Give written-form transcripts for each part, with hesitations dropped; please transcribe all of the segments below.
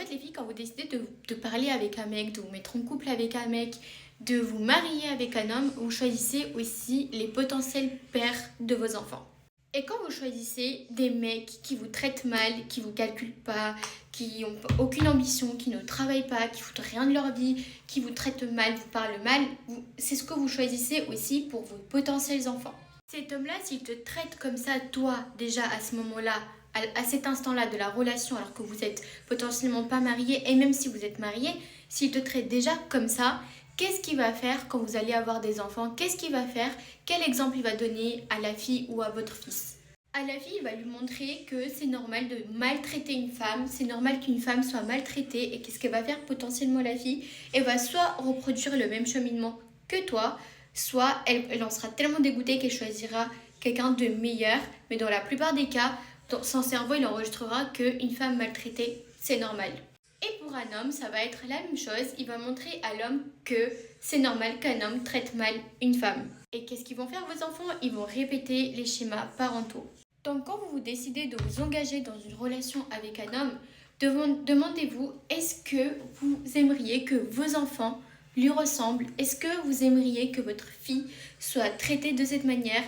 fait, les filles, quand vous décidez de parler avec un mec, de vous mettre en couple avec un mec, de vous marier avec un homme, vous choisissez aussi les potentiels pères de vos enfants. Et quand vous choisissez des mecs qui vous traitent mal, qui vous calculent pas, qui n'ont aucune ambition, qui ne travaillent pas, qui foutent rien de leur vie, qui vous traitent mal, vous parlent mal, c'est ce que vous choisissez aussi pour vos potentiels enfants. Cet homme-là, s'il te traite comme ça, toi, déjà à ce moment-là, à cet instant-là de la relation, alors que vous êtes potentiellement pas marié, et même si vous êtes marié, s'il te traite déjà comme ça, qu'est-ce qu'il va faire quand vous allez avoir des enfants? Qu'est-ce qu'il va faire? Quel exemple il va donner à la fille ou à votre fils? À la fille, il va lui montrer que c'est normal de maltraiter une femme, c'est normal qu'une femme soit maltraitée, et qu'est-ce qu'elle va faire potentiellement la fille? Elle va soit reproduire le même cheminement que toi, soit elle en sera tellement dégoûtée qu'elle choisira quelqu'un de meilleur, mais dans la plupart des cas, dans son cerveau, il enregistrera qu'une femme maltraitée, c'est normal. Et pour un homme, ça va être la même chose. Il va montrer à l'homme que c'est normal qu'un homme traite mal une femme. Et qu'est-ce qu'ils vont faire vos enfants? Ils vont répéter les schémas parentaux. Donc quand vous décidez de vous engager dans une relation avec un homme, demandez-vous, est-ce que vous aimeriez que vos enfants lui ressemblent? Est-ce que vous aimeriez que votre fille soit traitée de cette manière?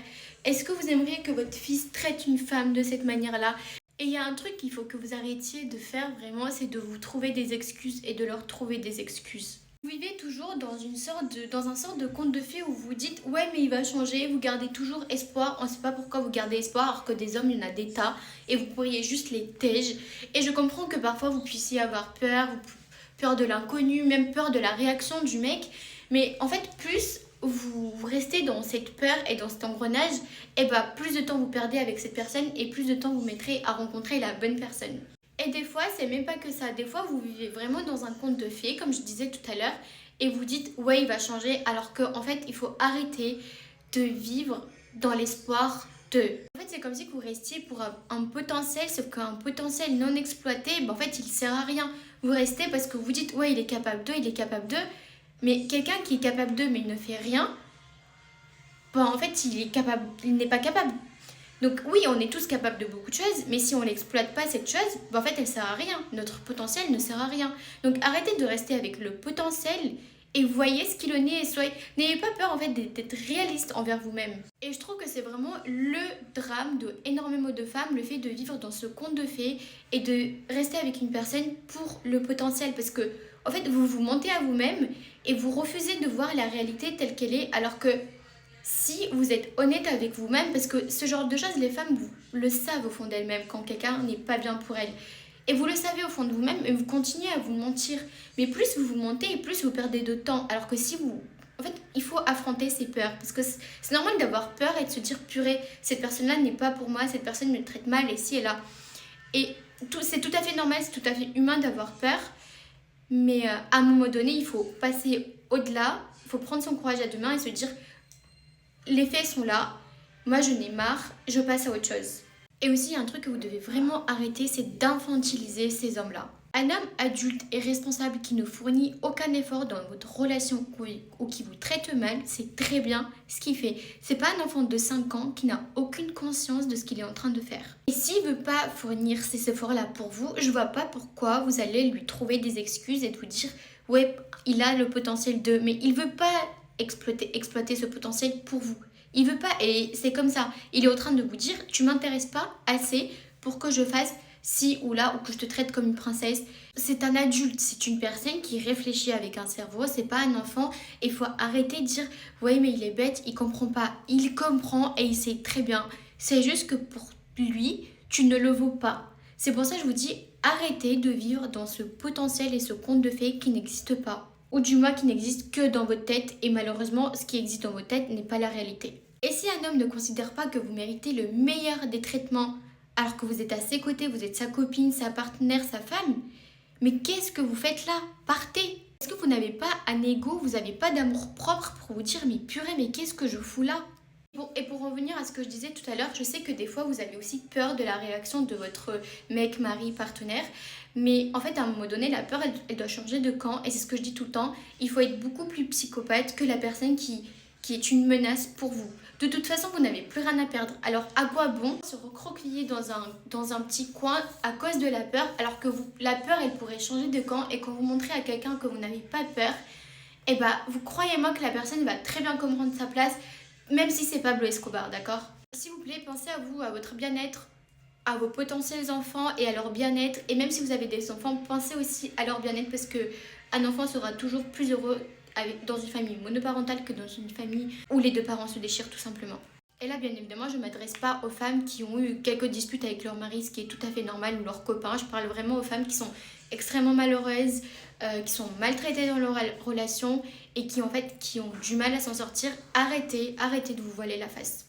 Est-ce que vous aimeriez que votre fils traite une femme de cette manière-là? Et il y a un truc qu'il faut que vous arrêtiez de faire vraiment, c'est de vous trouver des excuses et de leur trouver des excuses. Vous vivez toujours dans un sorte de conte de fées où vous vous dites ouais mais il va changer, vous gardez toujours espoir, on ne sait pas pourquoi vous gardez espoir alors que des hommes il y en a des tas et vous pourriez juste les tège. Et je comprends que parfois vous puissiez avoir peur de l'inconnu, même peur de la réaction du mec, mais en fait plus vous restez dans cette peur et dans cet engrenage, et bah plus de temps vous perdez avec cette personne et plus de temps vous mettrez à rencontrer la bonne personne. Et des fois, c'est même pas que ça. Des fois, vous vivez vraiment dans un conte de fées, comme je disais tout à l'heure, et vous dites ouais, il va changer, alors qu'en fait, il faut arrêter de vivre dans l'espoir de. En fait, c'est comme si vous restiez pour un potentiel, sauf qu'un potentiel non exploité, en fait, il sert à rien. Vous restez parce que vous dites ouais, il est capable de, il est capable de. Mais quelqu'un qui est capable de mais il ne fait rien, en fait il n'est pas capable. Donc oui, on est tous capables de beaucoup de choses, mais si on n'exploite pas cette chose, en fait elle sert à rien. Notre potentiel ne sert à rien. Donc arrêtez de rester avec le potentiel et voyez ce qu'il en est. N'ayez pas peur en fait d'être réaliste envers vous-même. Et je trouve que c'est vraiment le drame de énormément de femmes, le fait de vivre dans ce conte de fées et de rester avec une personne pour le potentiel, parce que en fait vous vous mentez à vous-même et vous refusez de voir la réalité telle qu'elle est, alors que si vous êtes honnête avec vous-même, parce que ce genre de choses, les femmes vous le savent au fond d'elles-mêmes quand quelqu'un n'est pas bien pour elles. Et vous le savez au fond de vous-même et vous continuez à vous mentir. Mais plus vous vous mentez et plus vous perdez de temps. Alors que si vous... En fait, il faut affronter ses peurs. Parce que c'est normal d'avoir peur et de se dire purée, cette personne-là n'est pas pour moi, cette personne me traite mal et si et là. Et c'est tout à fait normal, c'est tout à fait humain d'avoir peur. Mais à un moment donné, il faut passer au-delà. Il faut prendre son courage à deux mains et se dire les faits sont là, moi je n'ai marre, je passe à autre chose. Et aussi, il y a un truc que vous devez vraiment arrêter, c'est d'infantiliser ces hommes-là. Un homme adulte et responsable qui ne fournit aucun effort dans votre relation ou qui vous traite mal, c'est très bien ce qu'il fait. C'est pas un enfant de 5 ans qui n'a aucune conscience de ce qu'il est en train de faire. Et s'il veut pas fournir ces efforts-là pour vous, je vois pas pourquoi vous allez lui trouver des excuses et de vous dire ouais, il a le potentiel de, mais il veut pas exploiter ce potentiel pour vous. Il veut pas, et c'est comme ça. Il est en train de vous dire tu m'intéresses pas assez pour que je fasse ci ou là, ou que je te traite comme une princesse. C'est un adulte, c'est une personne qui réfléchit avec un cerveau, c'est pas un enfant. Et il faut arrêter de dire ouais mais il est bête, il comprend pas. Il comprend et il sait très bien. C'est juste que pour lui, tu ne le vaux pas. C'est pour ça que je vous dis arrêtez de vivre dans ce potentiel et ce conte de fées qui n'existe pas. Ou du moins qui n'existe que dans votre tête, et malheureusement ce qui existe dans votre tête n'est pas la réalité. Et si un homme ne considère pas que vous méritez le meilleur des traitements alors que vous êtes à ses côtés, vous êtes sa copine, sa partenaire, sa femme, mais qu'est-ce que vous faites là? Partez! Est-ce que vous n'avez pas un ego, vous n'avez pas d'amour propre pour vous dire mais purée, mais qu'est-ce que je fous là? Et pour revenir à ce que je disais tout à l'heure, je sais que des fois vous avez aussi peur de la réaction de votre mec, mari, partenaire, mais en fait à un moment donné la peur elle doit changer de camp, et c'est ce que je dis tout le temps, il faut être beaucoup plus psychopathe que la personne qui est une menace pour vous. De toute façon, vous n'avez plus rien à perdre. Alors à quoi bon se recroqueviller dans un petit coin à cause de la peur, alors que la peur, elle pourrait changer de camp, et quand vous montrez à quelqu'un que vous n'avez pas peur, et bah vous croyez-moi que la personne va très bien comprendre sa place, même si c'est Pablo Escobar, d'accord? S'il vous plaît, pensez à vous, à votre bien-être, à vos potentiels enfants et à leur bien-être. Et même si vous avez des enfants, pensez aussi à leur bien-être, parce que un enfant sera toujours plus heureux dans une famille monoparentale que dans une famille où les deux parents se déchirent tout simplement. Et là, bien évidemment, je ne m'adresse pas aux femmes qui ont eu quelques disputes avec leur mari, ce qui est tout à fait normal, ou leurs copains. Je parle vraiment aux femmes qui sont extrêmement malheureuses, qui sont maltraitées dans leur relation et qui ont du mal à s'en sortir. Arrêtez de vous voiler la face.